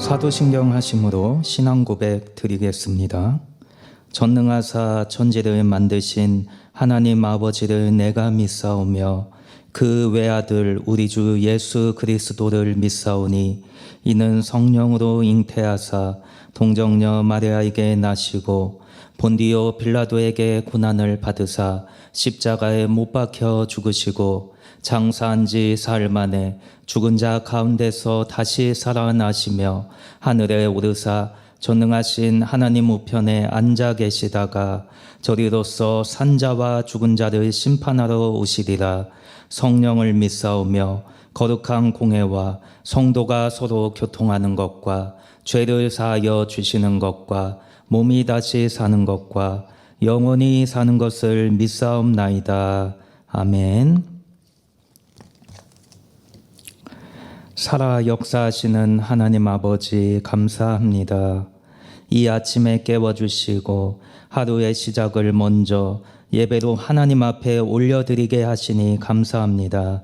사도신경 하심으로 신앙 고백 드리겠습니다. 전능하사 천지를 만드신 하나님 아버지를 내가 믿사오며 그 외아들 우리 주 예수 그리스도를 믿사오니 이는 성령으로 잉태하사 동정녀 마리아에게 나시고 본디오 빌라도에게 고난을 받으사 십자가에 못 박혀 죽으시고 장사한 지 사흘 만에 죽은 자 가운데서 다시 살아나시며 하늘에 오르사 전능하신 하나님 우편에 앉아 계시다가 저리로서 산자와 죽은 자를 심판하러 오시리라. 성령을 믿사오며 거룩한 공회와 성도가 서로 교통하는 것과 죄를 사하여 주시는 것과 몸이 다시 사는 것과 영원히 사는 것을 믿사옵나이다. 아멘. 살아 역사하시는 하나님 아버지 감사합니다. 이 아침에 깨워주시고 하루의 시작을 먼저 예배로 하나님 앞에 올려드리게 하시니 감사합니다.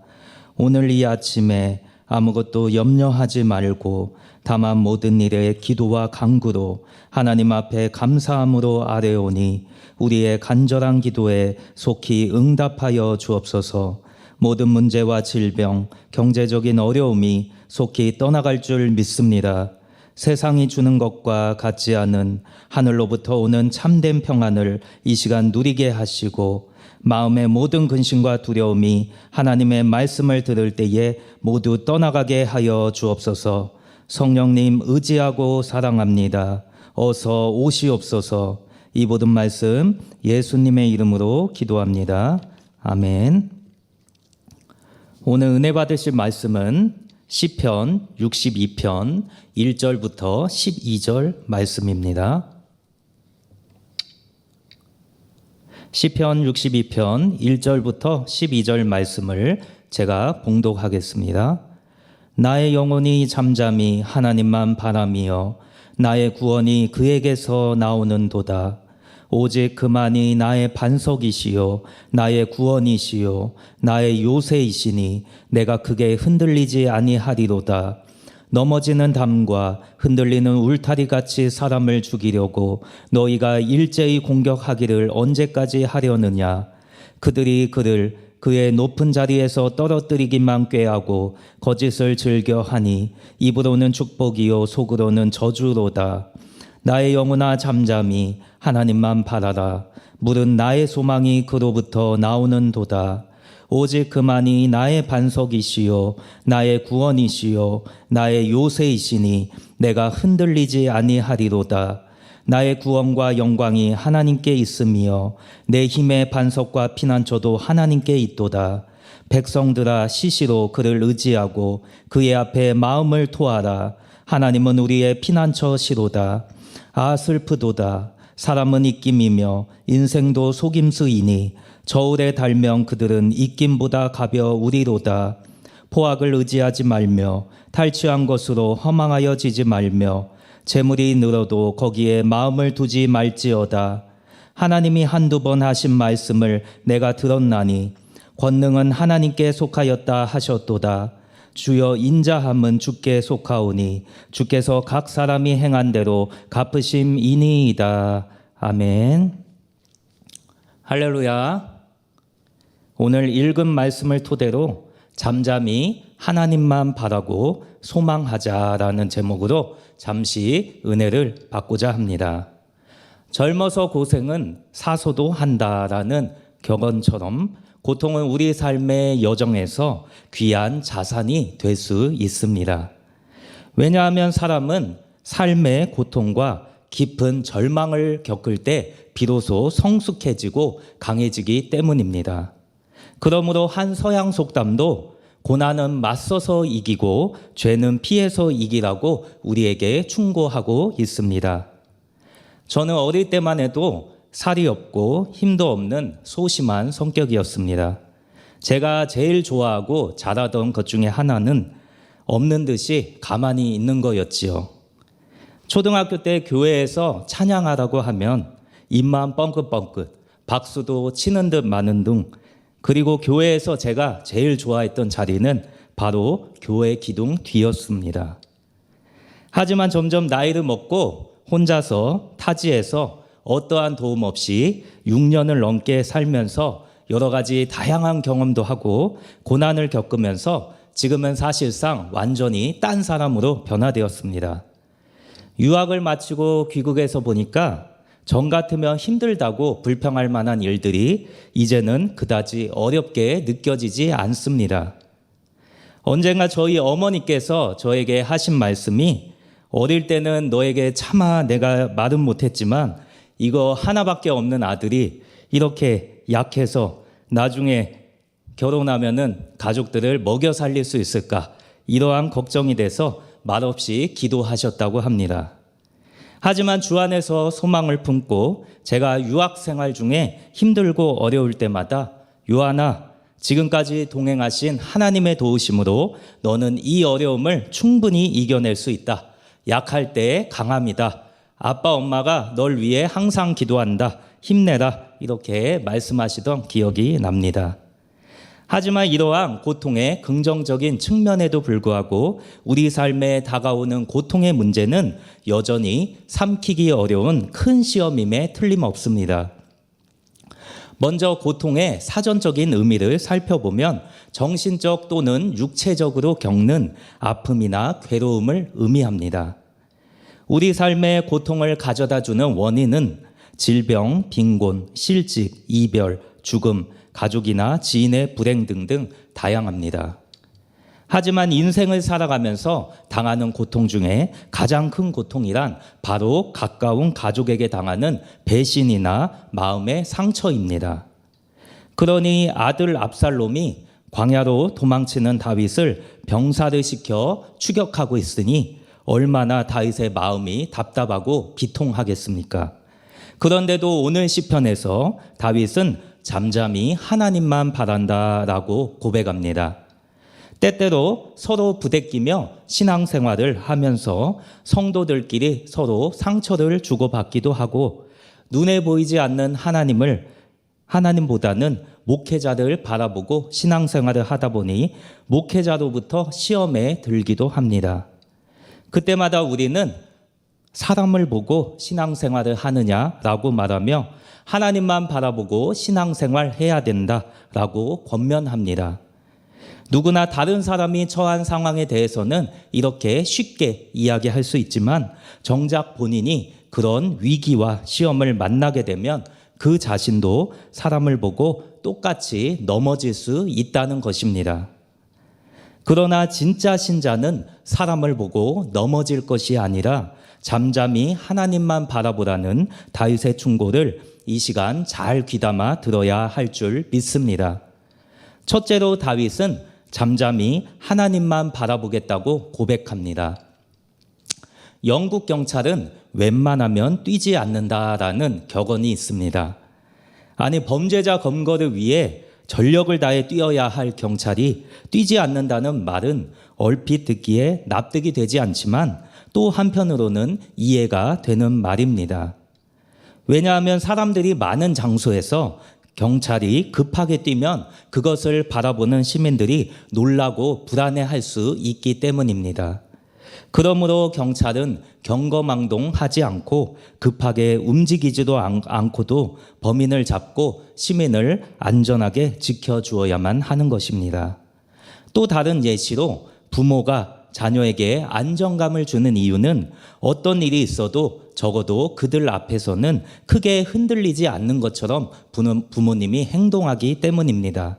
오늘 이 아침에 아무것도 염려하지 말고 다만 모든 일에 기도와 간구로 하나님 앞에 감사함으로 아뢰오니 우리의 간절한 기도에 속히 응답하여 주옵소서. 모든 문제와 질병, 경제적인 어려움이 속히 떠나갈 줄 믿습니다. 세상이 주는 것과 같지 않은 하늘로부터 오는 참된 평안을 이 시간 누리게 하시고 마음의 모든 근심과 두려움이 하나님의 말씀을 들을 때에 모두 떠나가게 하여 주옵소서. 성령님 의지하고 사랑합니다. 어서 오시옵소서. 이 모든 말씀 예수님의 이름으로 기도합니다. 아멘. 오늘 은혜 받으실 말씀은 시편 62편 1절부터 12절 말씀입니다. 시편 62편 1절부터 12절 말씀을 제가 봉독하겠습니다. 나의 영혼이 잠잠히 하나님만 바라미어 나의 구원이 그에게서 나오는도다. 오직 그만이 나의 반석이시요 나의 구원이시요 나의 요새이시니 내가 크게 흔들리지 아니하리로다. 넘어지는 담과 흔들리는 울타리같이 사람을 죽이려고 너희가 일제히 공격하기를 언제까지 하려느냐. 그들이 그를 그의 높은 자리에서 떨어뜨리기만 꾀하고 거짓을 즐겨하니 입으로는 축복이요 속으로는 저주로다. 나의 영혼아 잠잠히 하나님만 바라라. 물은 나의 소망이 그로부터 나오는도다. 오직 그만이 나의 반석이시요 나의 구원이시요 나의 요새이시니 내가 흔들리지 아니하리로다. 나의 구원과 영광이 하나님께 있으며 내 힘의 반석과 피난처도 하나님께 있도다. 백성들아 시시로 그를 의지하고 그의 앞에 마음을 토하라. 하나님은 우리의 피난처시로다. 아 슬프도다. 사람은 입김이며 인생도 속임수이니 저울에 달면 그들은 입김보다 가벼우리로다. 포악을 의지하지 말며 탈취한 것으로 허망하여지지 말며 재물이 늘어도 거기에 마음을 두지 말지어다. 하나님이 한두 번 하신 말씀을 내가 들었나니 권능은 하나님께 속하였다 하셨도다. 주여 인자함은 주께 속하오니 주께서 각 사람이 행한 대로 갚으심이니이다. 아멘. 할렐루야. 오늘 읽은 말씀을 토대로 잠잠히 하나님만 바라고 소망하자라는 제목으로 잠시 은혜를 받고자 합니다. 젊어서 고생은 사서도 한다라는 격언처럼 고통은 우리 삶의 여정에서 귀한 자산이 될 수 있습니다. 왜냐하면 사람은 삶의 고통과 깊은 절망을 겪을 때 비로소 성숙해지고 강해지기 때문입니다. 그러므로 한 서양 속담도 고난은 맞서서 이기고 죄는 피해서 이기라고 우리에게 충고하고 있습니다. 저는 어릴 때만 해도 살이 없고 힘도 없는 소심한 성격이었습니다. 제가 제일 좋아하고 잘하던 것 중에 하나는 없는 듯이 가만히 있는 거였지요. 초등학교 때 교회에서 찬양하라고 하면 입만 뻥긋뻥긋, 박수도 치는 듯 마는 등, 그리고 교회에서 제가 제일 좋아했던 자리는 바로 교회 기둥 뒤였습니다. 하지만 점점 나이를 먹고 혼자서 타지에서 어떠한 도움 없이 6년을 넘게 살면서 여러 가지 다양한 경험도 하고 고난을 겪으면서 지금은 사실상 완전히 딴 사람으로 변화되었습니다. 유학을 마치고 귀국해서 보니까 전 같으면 힘들다고 불평할 만한 일들이 이제는 그다지 어렵게 느껴지지 않습니다. 언젠가 저희 어머니께서 저에게 하신 말씀이 어릴 때는 너에게 차마 내가 말은 못했지만 이거 하나밖에 없는 아들이 이렇게 약해서 나중에 결혼하면은 가족들을 먹여 살릴 수 있을까 이러한 걱정이 돼서 말없이 기도하셨다고 합니다. 하지만 주 안에서 소망을 품고 제가 유학 생활 중에 힘들고 어려울 때마다 요한아 지금까지 동행하신 하나님의 도우심으로 너는 이 어려움을 충분히 이겨낼 수 있다. 약할 때 강함이다. 아빠 엄마가 널 위해 항상 기도한다. 힘내라. 이렇게 말씀하시던 기억이 납니다. 하지만 이러한 고통의 긍정적인 측면에도 불구하고 우리 삶에 다가오는 고통의 문제는 여전히 삼키기 어려운 큰 시험임에 틀림없습니다. 먼저 고통의 사전적인 의미를 살펴보면 정신적 또는 육체적으로 겪는 아픔이나 괴로움을 의미합니다. 우리 삶에 고통을 가져다주는 원인은 질병, 빈곤, 실직, 이별, 죽음, 가족이나 지인의 불행 등등 다양합니다. 하지만 인생을 살아가면서 당하는 고통 중에 가장 큰 고통이란 바로 가까운 가족에게 당하는 배신이나 마음의 상처입니다. 그러니 아들 압살롬이 광야로 도망치는 다윗을 병사를 시켜 추격하고 있으니 얼마나 다윗의 마음이 답답하고 비통하겠습니까? 그런데도 오늘 시편에서 다윗은 잠잠히 하나님만 바란다라고 고백합니다. 때때로 서로 부대끼며 신앙생활을 하면서 성도들끼리 서로 상처를 주고받기도 하고 눈에 보이지 않는 하나님보다는 목회자를 바라보고 신앙생활을 하다 보니 목회자로부터 시험에 들기도 합니다. 그때마다 우리는 사람을 보고 신앙생활을 하느냐라고 말하며 하나님만 바라보고 신앙생활 해야 된다라고 권면합니다. 누구나 다른 사람이 처한 상황에 대해서는 이렇게 쉽게 이야기할 수 있지만 정작 본인이 그런 위기와 시험을 만나게 되면 그 자신도 사람을 보고 똑같이 넘어질 수 있다는 것입니다. 그러나 진짜 신자는 사람을 보고 넘어질 것이 아니라 잠잠히 하나님만 바라보라는 다윗의 충고를 이 시간 잘 귀담아 들어야 할 줄 믿습니다. 첫째로 다윗은 잠잠히 하나님만 바라보겠다고 고백합니다. 영국 경찰은 웬만하면 뛰지 않는다라는 격언이 있습니다. 아니 범죄자 검거를 위해 전력을 다해 뛰어야 할 경찰이 뛰지 않는다는 말은 얼핏 듣기에 납득이 되지 않지만 또 한편으로는 이해가 되는 말입니다. 왜냐하면 사람들이 많은 장소에서 경찰이 급하게 뛰면 그것을 바라보는 시민들이 놀라고 불안해할 수 있기 때문입니다. 그러므로 경찰은 경거망동하지 않고 급하게 움직이지도 않고도 범인을 잡고 시민을 안전하게 지켜주어야만 하는 것입니다. 또 다른 예시로 부모가 자녀에게 안정감을 주는 이유는 어떤 일이 있어도 적어도 그들 앞에서는 크게 흔들리지 않는 것처럼 부모님이 행동하기 때문입니다.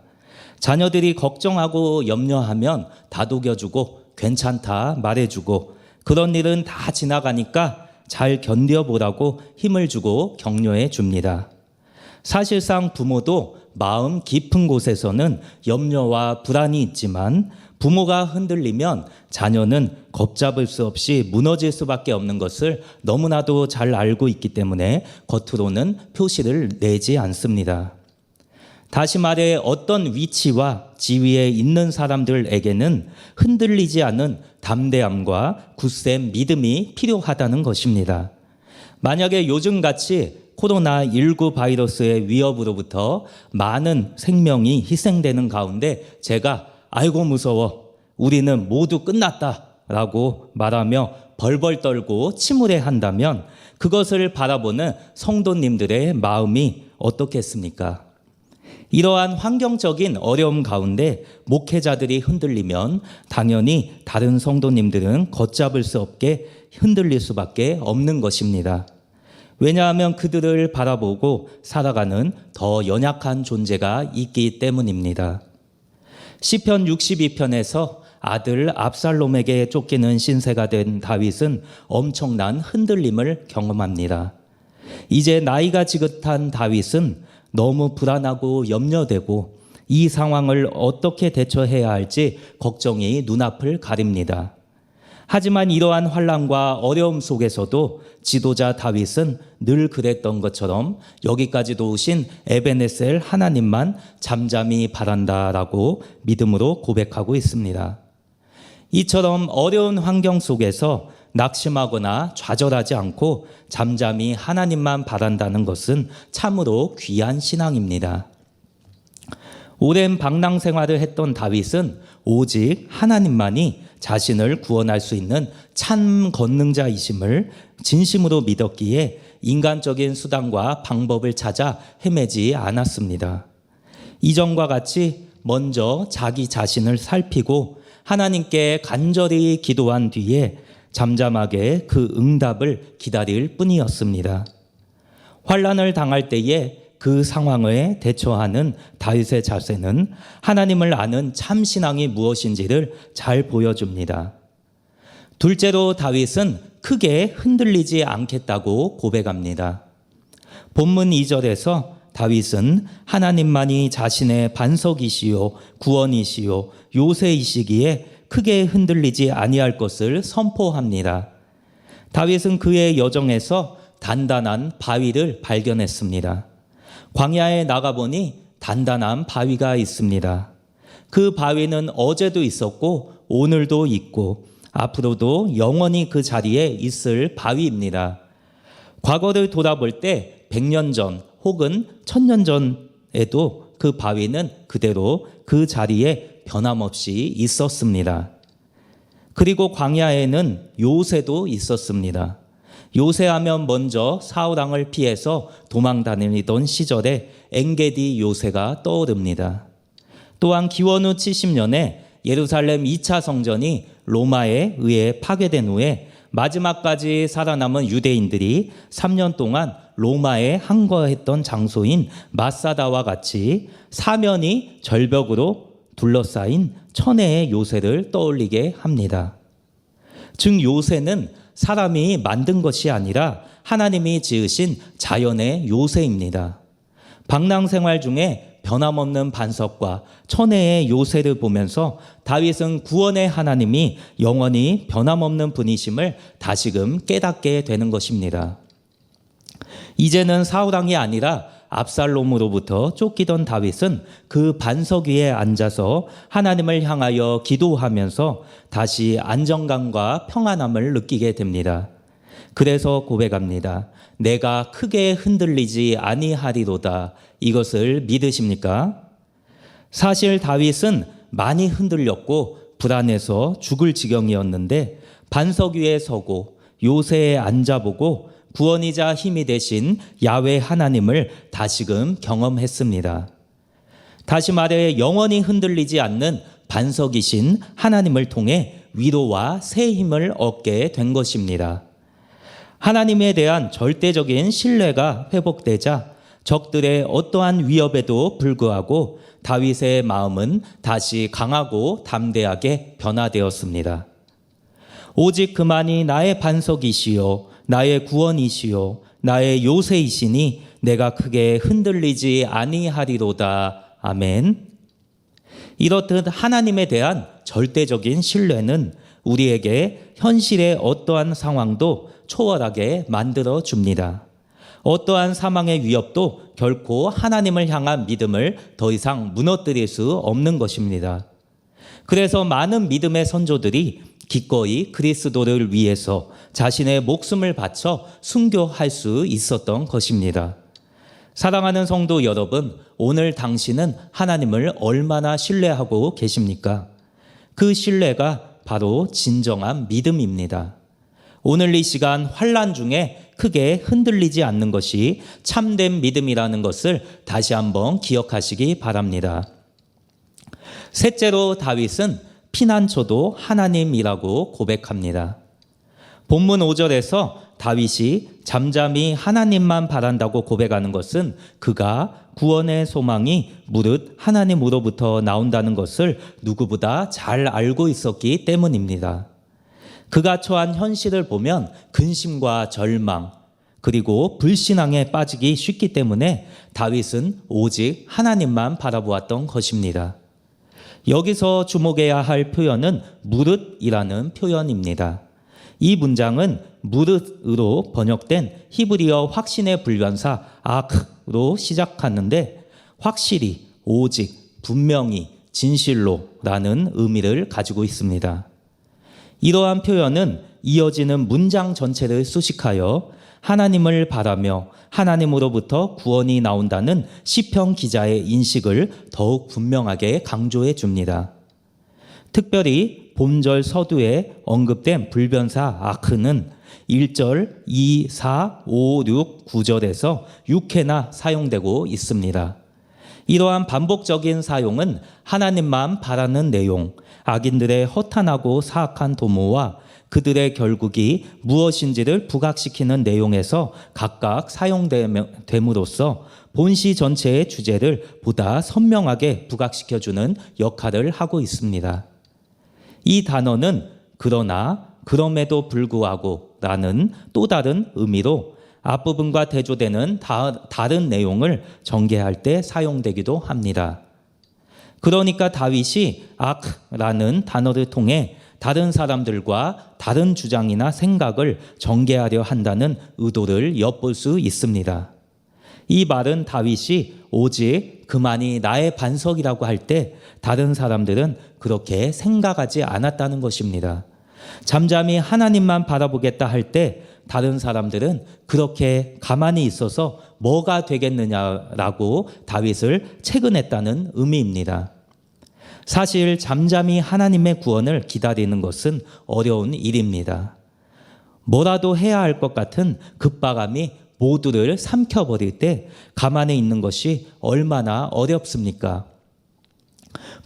자녀들이 걱정하고 염려하면 다독여주고 괜찮다 말해주고 그런 일은 다 지나가니까 잘 견뎌보라고 힘을 주고 격려해 줍니다. 사실상 부모도 마음 깊은 곳에서는 염려와 불안이 있지만 부모가 흔들리면 자녀는 걷잡을 수 없이 무너질 수밖에 없는 것을 너무나도 잘 알고 있기 때문에 겉으로는 표시를 내지 않습니다. 다시 말해 어떤 위치와 지위에 있는 사람들에게는 흔들리지 않은 담대함과 굳센 믿음이 필요하다는 것입니다. 만약에 요즘같이 코로나19 바이러스의 위협으로부터 많은 생명이 희생되는 가운데 제가 아이고 무서워 우리는 모두 끝났다 라고 말하며 벌벌 떨고 침울해한다면 그것을 바라보는 성도님들의 마음이 어떻겠습니까? 이러한 환경적인 어려움 가운데 목회자들이 흔들리면 당연히 다른 성도님들은 걷잡을 수 없게 흔들릴 수밖에 없는 것입니다. 왜냐하면 그들을 바라보고 살아가는 더 연약한 존재가 있기 때문입니다. 시편 62편에서 아들 압살롬에게 쫓기는 신세가 된 다윗은 엄청난 흔들림을 경험합니다. 이제 나이가 지긋한 다윗은 너무 불안하고 염려되고 이 상황을 어떻게 대처해야 할지 걱정이 눈앞을 가립니다. 하지만 이러한 환난과 어려움 속에서도 지도자 다윗은 늘 그랬던 것처럼 여기까지도 오신 에베네셀 하나님만 잠잠히 바란다라고 믿음으로 고백하고 있습니다. 이처럼 어려운 환경 속에서 낙심하거나 좌절하지 않고 잠잠히 하나님만 바란다는 것은 참으로 귀한 신앙입니다. 오랜 방랑 생활을 했던 다윗은 오직 하나님만이 자신을 구원할 수 있는 참 권능자이심을 진심으로 믿었기에 인간적인 수단과 방법을 찾아 헤매지 않았습니다. 이전과 같이 먼저 자기 자신을 살피고 하나님께 간절히 기도한 뒤에 잠잠하게 그 응답을 기다릴 뿐이었습니다. 환난을 당할 때에 그 상황에 대처하는 다윗의 자세는 하나님을 아는 참 신앙이 무엇인지를 잘 보여줍니다. 둘째로 다윗은 크게 흔들리지 않겠다고 고백합니다. 본문 2절에서 다윗은 하나님만이 자신의 반석이시요 구원이시요 요새이시기에 크게 흔들리지 아니할 것을 선포합니다. 다윗은 그의 여정에서 단단한 바위를 발견했습니다. 광야에 나가보니 단단한 바위가 있습니다. 그 바위는 어제도 있었고 오늘도 있고 앞으로도 영원히 그 자리에 있을 바위입니다. 과거를 돌아볼 때 100년 전 혹은 1000년 전에도 그 바위는 그대로 그 자리에 변함없이 있었습니다. 그리고 광야에는 요새도 있었습니다. 요새하면 먼저 사울 왕을 피해서 도망 다니던 시절에 엔게디 요새가 떠오릅니다. 또한 기원 후 70년에 예루살렘 2차 성전이 로마에 의해 파괴된 후에 마지막까지 살아남은 유대인들이 3년 동안 로마에 항거했던 장소인 마사다와 같이 사면이 절벽으로 둘러싸인 천혜의 요새를 떠올리게 합니다. 즉 요새는 사람이 만든 것이 아니라 하나님이 지으신 자연의 요새입니다. 방랑 생활 중에 변함없는 반석과 천혜의 요새를 보면서 다윗은 구원의 하나님이 영원히 변함없는 분이심을 다시금 깨닫게 되는 것입니다. 이제는 사울 왕이 아니라 압살롬으로부터 쫓기던 다윗은 그 반석 위에 앉아서 하나님을 향하여 기도하면서 다시 안정감과 평안함을 느끼게 됩니다. 그래서 고백합니다. 내가 크게 흔들리지 아니하리로다. 이것을 믿으십니까? 사실 다윗은 많이 흔들렸고 불안해서 죽을 지경이었는데 반석 위에 서고 요새에 앉아보고 구원이자 힘이 되신 야훼 하나님을 다시금 경험했습니다. 다시 말해 영원히 흔들리지 않는 반석이신 하나님을 통해 위로와 새 힘을 얻게 된 것입니다. 하나님에 대한 절대적인 신뢰가 회복되자 적들의 어떠한 위협에도 불구하고 다윗의 마음은 다시 강하고 담대하게 변화되었습니다. 오직 그만이 나의 반석이시요 나의 구원이시요 나의 요새이시니 내가 크게 흔들리지 아니하리로다. 아멘. 이렇듯 하나님에 대한 절대적인 신뢰는 우리에게 현실의 어떠한 상황도 초월하게 만들어 줍니다. 어떠한 사망의 위협도 결코 하나님을 향한 믿음을 더 이상 무너뜨릴 수 없는 것입니다. 그래서 많은 믿음의 선조들이 기꺼이 그리스도를 위해서 자신의 목숨을 바쳐 순교할 수 있었던 것입니다. 사랑하는 성도 여러분, 오늘 당신은 하나님을 얼마나 신뢰하고 계십니까? 그 신뢰가 바로 진정한 믿음입니다. 오늘 이 시간 환난 중에 크게 흔들리지 않는 것이 참된 믿음이라는 것을 다시 한번 기억하시기 바랍니다. 셋째로 다윗은 피난처도 하나님이라고 고백합니다. 본문 5절에서 다윗이 잠잠히 하나님만 바란다고 고백하는 것은 그가 구원의 소망이 무릇 하나님으로부터 나온다는 것을 누구보다 잘 알고 있었기 때문입니다. 그가 처한 현실을 보면 근심과 절망 그리고 불신앙에 빠지기 쉽기 때문에 다윗은 오직 하나님만 바라보았던 것입니다. 여기서 주목해야 할 표현은 무릇이라는 표현입니다. 이 문장은 무릇으로 번역된 히브리어 확신의 불변사 아크로 시작하는데 확실히, 오직, 분명히, 진실로라는 의미를 가지고 있습니다. 이러한 표현은 이어지는 문장 전체를 수식하여 하나님을 바라며 하나님으로부터 구원이 나온다는 시편 기자의 인식을 더욱 분명하게 강조해 줍니다. 특별히 본절 서두에 언급된 불변사 아크는 1절, 2, 4, 5, 6, 9절에서 6회나 사용되고 있습니다. 이러한 반복적인 사용은 하나님만 바라는 내용, 악인들의 허탄하고 사악한 도모와 그들의 결국이 무엇인지를 부각시키는 내용에서 각각 사용됨으로써 본시 전체의 주제를 보다 선명하게 부각시켜주는 역할을 하고 있습니다. 이 단어는 그러나, 그럼에도 불구하고 라는 또 다른 의미로 앞부분과 대조되는 다른 내용을 전개할 때 사용되기도 합니다. 그러니까 다윗이 악라는 단어를 통해 다른 사람들과 다른 주장이나 생각을 전개하려 한다는 의도를 엿볼 수 있습니다. 이 말은 다윗이 오직 그만이 나의 반석이라고 할 때 다른 사람들은 그렇게 생각하지 않았다는 것입니다. 잠잠히 하나님만 바라보겠다 할 때 다른 사람들은 그렇게 가만히 있어서 뭐가 되겠느냐라고 다윗을 채근했다는 의미입니다. 사실 잠잠히 하나님의 구원을 기다리는 것은 어려운 일입니다. 뭐라도 해야 할 것 같은 급박함이 모두를 삼켜버릴 때 가만히 있는 것이 얼마나 어렵습니까?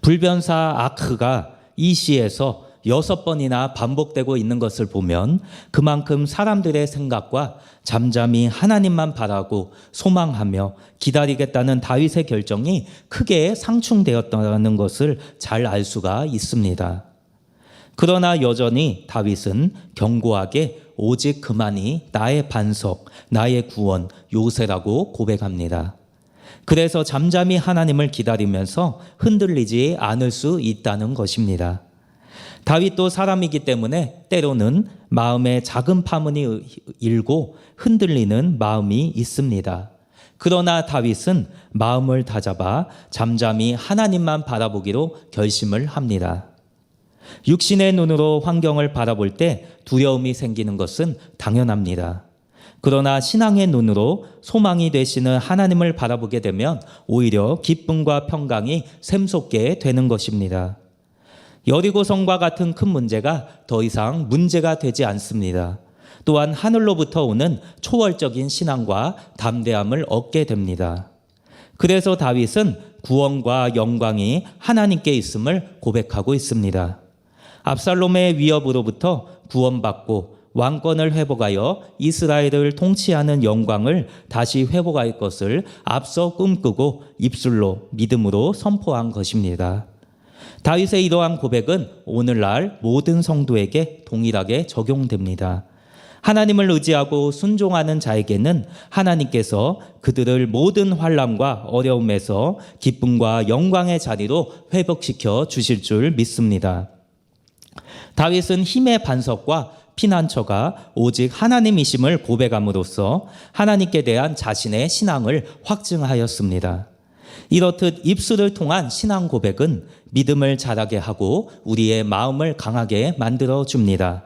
불변사 아크가 이 시에서 6번이나 반복되고 있는 것을 보면 그만큼 사람들의 생각과 잠잠히 하나님만 바라고 소망하며 기다리겠다는 다윗의 결정이 크게 상충되었다는 것을 잘 알 수가 있습니다. 그러나 여전히 다윗은 견고하게 오직 그만이 나의 반석, 나의 구원, 요새라고 고백합니다. 그래서 잠잠히 하나님을 기다리면서 흔들리지 않을 수 있다는 것입니다. 다윗도 사람이기 때문에 때로는 마음에 작은 파문이 일고 흔들리는 마음이 있습니다. 그러나 다윗은 마음을 다잡아 잠잠히 하나님만 바라보기로 결심을 합니다. 육신의 눈으로 환경을 바라볼 때 두려움이 생기는 것은 당연합니다. 그러나 신앙의 눈으로 소망이 되시는 하나님을 바라보게 되면 오히려 기쁨과 평강이 샘솟게 되는 것입니다. 여리고성과 같은 큰 문제가 더 이상 문제가 되지 않습니다. 또한 하늘로부터 오는 초월적인 신앙과 담대함을 얻게 됩니다. 그래서 다윗은 구원과 영광이 하나님께 있음을 고백하고 있습니다. 압살롬의 위협으로부터 구원받고 왕권을 회복하여 이스라엘을 통치하는 영광을 다시 회복할 것을 앞서 꿈꾸고 입술로 믿음으로 선포한 것입니다. 다윗의 이러한 고백은 오늘날 모든 성도에게 동일하게 적용됩니다. 하나님을 의지하고 순종하는 자에게는 하나님께서 그들을 모든 환난과 어려움에서 기쁨과 영광의 자리로 회복시켜 주실 줄 믿습니다. 다윗은 힘의 반석과 피난처가 오직 하나님이심을 고백함으로써 하나님께 대한 자신의 신앙을 확증하였습니다. 이렇듯 입술을 통한 신앙 고백은 믿음을 자라게 하고 우리의 마음을 강하게 만들어 줍니다.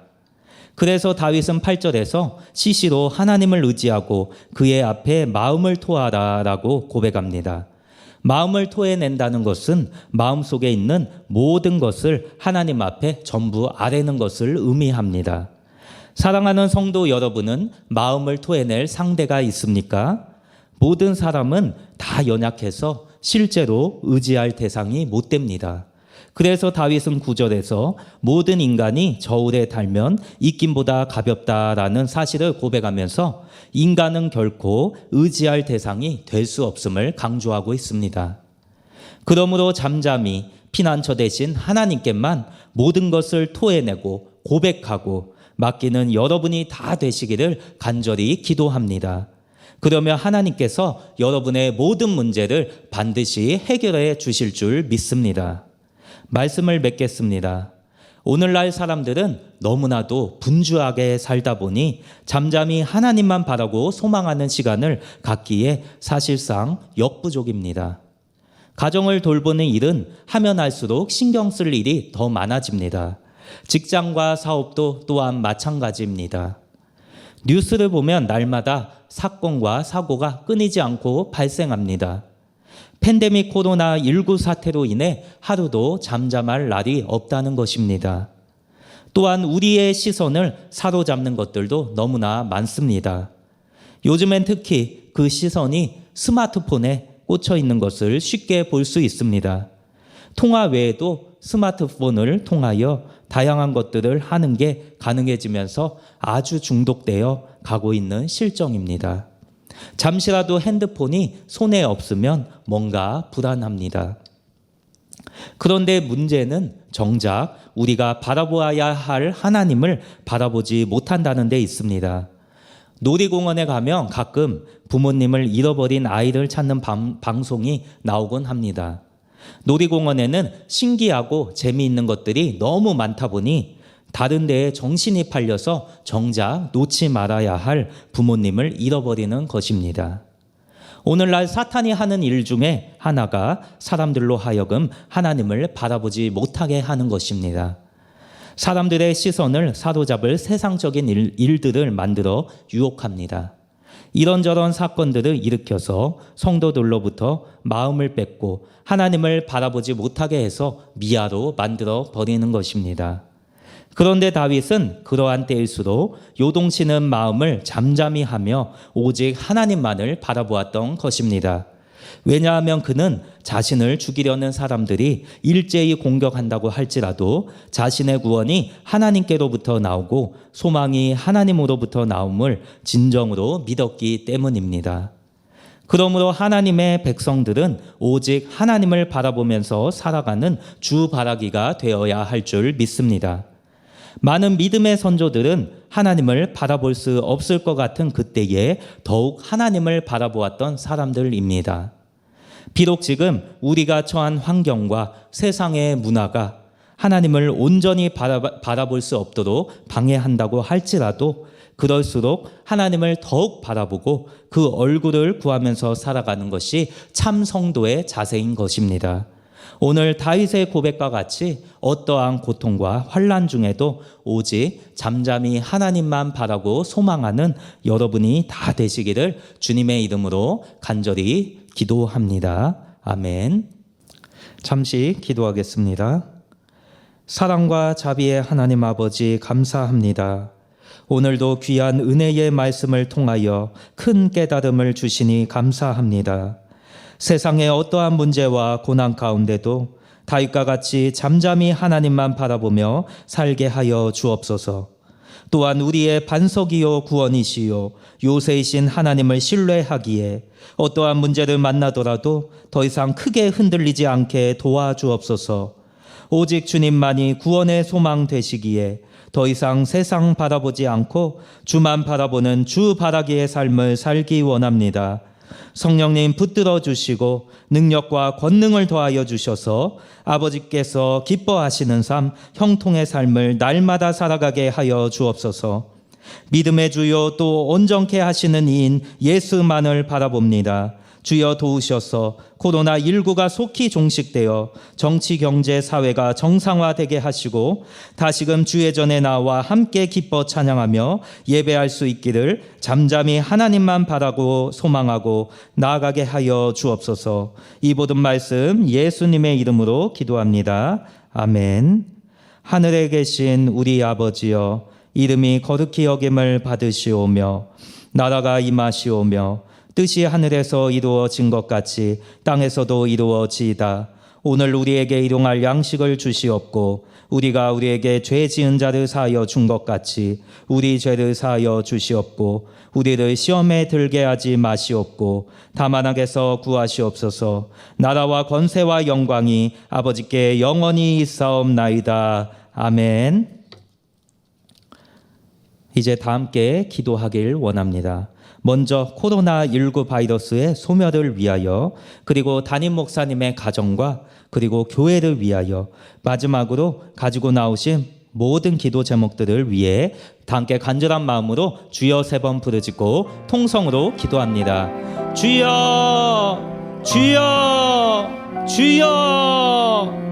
그래서 다윗은 8절에서 시시로 하나님을 의지하고 그의 앞에 마음을 토하라라고 고백합니다. 마음을 토해낸다는 것은 마음속에 있는 모든 것을 하나님 앞에 전부 아뢰는 것을 의미합니다. 사랑하는 성도 여러분은 마음을 토해낼 상대가 있습니까? 모든 사람은 다 연약해서 실제로 의지할 대상이 못 됩니다. 그래서 다윗은 9절에서 모든 인간이 저울에 달면 입김보다 가볍다라는 사실을 고백하면서 인간은 결코 의지할 대상이 될 수 없음을 강조하고 있습니다. 그러므로 잠잠히 피난처 대신 하나님께만 모든 것을 토해내고 고백하고 맡기는 여러분이 다 되시기를 간절히 기도합니다. 그러면 하나님께서 여러분의 모든 문제를 반드시 해결해 주실 줄 믿습니다. 말씀을 맺겠습니다. 오늘날 사람들은 너무나도 분주하게 살다 보니 잠잠히 하나님만 바라고 소망하는 시간을 갖기에 사실상 역부족입니다. 가정을 돌보는 일은 하면 할수록 신경 쓸 일이 더 많아집니다. 직장과 사업도 또한 마찬가지입니다. 뉴스를 보면 날마다 사건과 사고가 끊이지 않고 발생합니다. 팬데믹 코로나19 사태로 인해 하루도 잠잠할 날이 없다는 것입니다. 또한 우리의 시선을 사로잡는 것들도 너무나 많습니다. 요즘엔 특히 그 시선이 스마트폰에 꽂혀 있는 것을 쉽게 볼 수 있습니다. 통화 외에도 스마트폰을 통하여 다양한 것들을 하는 게 가능해지면서 아주 중독되어 가고 있는 실정입니다. 잠시라도 핸드폰이 손에 없으면 뭔가 불안합니다. 그런데 문제는 정작 우리가 바라보아야 할 하나님을 바라보지 못한다는 데 있습니다. 놀이공원에 가면 가끔 부모님을 잃어버린 아이를 찾는 방송이 나오곤 합니다. 놀이공원에는 신기하고 재미있는 것들이 너무 많다 보니 다른 데에 정신이 팔려서 정작 놓지 말아야 할 부모님을 잃어버리는 것입니다. 오늘날 사탄이 하는 일 중에 하나가 사람들로 하여금 하나님을 바라보지 못하게 하는 것입니다. 사람들의 시선을 사로잡을 세상적인 일들을 만들어 유혹합니다. 이런저런 사건들을 일으켜서 성도들로부터 마음을 뺏고 하나님을 바라보지 못하게 해서 미아로 만들어 버리는 것입니다. 그런데 다윗은 그러한 때일수록 요동치는 마음을 잠잠히 하며 오직 하나님만을 바라보았던 것입니다. 왜냐하면 그는 자신을 죽이려는 사람들이 일제히 공격한다고 할지라도 자신의 구원이 하나님께로부터 나오고 소망이 하나님으로부터 나옴을 진정으로 믿었기 때문입니다. 그러므로 하나님의 백성들은 오직 하나님을 바라보면서 살아가는 주바라기가 되어야 할 줄 믿습니다. 많은 믿음의 선조들은 하나님을 바라볼 수 없을 것 같은 그때에 더욱 하나님을 바라보았던 사람들입니다. 비록 지금 우리가 처한 환경과 세상의 문화가 하나님을 온전히 바라볼 수 없도록 방해한다고 할지라도 그럴수록 하나님을 더욱 바라보고 그 얼굴을 구하면서 살아가는 것이 참 성도의 자세인 것입니다. 오늘 다윗의 고백과 같이 어떠한 고통과 환난 중에도 오직 잠잠히 하나님만 바라고 소망하는 여러분이 다 되시기를 주님의 이름으로 간절히 기도합니다. 아멘. 잠시 기도하겠습니다. 사랑과 자비의 하나님 아버지 감사합니다. 오늘도 귀한 은혜의 말씀을 통하여 큰 깨달음을 주시니 감사합니다. 세상의 어떠한 문제와 고난 가운데도 다윗과 같이 잠잠히 하나님만 바라보며 살게 하여 주옵소서. 또한 우리의 반석이요 구원이시요 요새이신 하나님을 신뢰하기에 어떠한 문제를 만나더라도 더 이상 크게 흔들리지 않게 도와주옵소서. 오직 주님만이 구원의 소망 되시기에 더 이상 세상 바라보지 않고 주만 바라보는 주 바라기의 삶을 살기 원합니다. 성령님 붙들어 주시고 능력과 권능을 더하여 주셔서 아버지께서 기뻐하시는 삶, 형통의 삶을 날마다 살아가게 하여 주옵소서. 믿음의 주요 또 온전케 하시는 이인 예수만을 바라봅니다. 주여 도우셔서 코로나19가 속히 종식되어 정치, 경제, 사회가 정상화되게 하시고 다시금 주의 전에 나와 함께 기뻐 찬양하며 예배할 수 있기를 잠잠히 하나님만 바라고 소망하고 나아가게 하여 주옵소서. 이 모든 말씀 예수님의 이름으로 기도합니다. 아멘. 하늘에 계신 우리 아버지여, 이름이 거룩히 여김을 받으시오며 나라가 임하시오며 뜻이 하늘에서 이루어진 것 같이 땅에서도 이루어지이다. 오늘 우리에게 일용할 양식을 주시옵고 우리가 우리에게 죄 지은 자를 사하여 준 것 같이 우리 죄를 사하여 주시옵고 우리를 시험에 들게 하지 마시옵고 다만 악에서 구하시옵소서. 나라와 권세와 영광이 아버지께 영원히 있사옵나이다. 아멘. 이제 다 함께 기도하길 원합니다. 먼저 코로나19 바이러스의 소멸을 위하여, 그리고 담임 목사님의 가정과 그리고 교회를 위하여, 마지막으로 가지고 나오신 모든 기도 제목들을 위해 다 함께 간절한 마음으로 주여 3번 부르짖고 통성으로 기도합니다. 주여, 주여, 주여.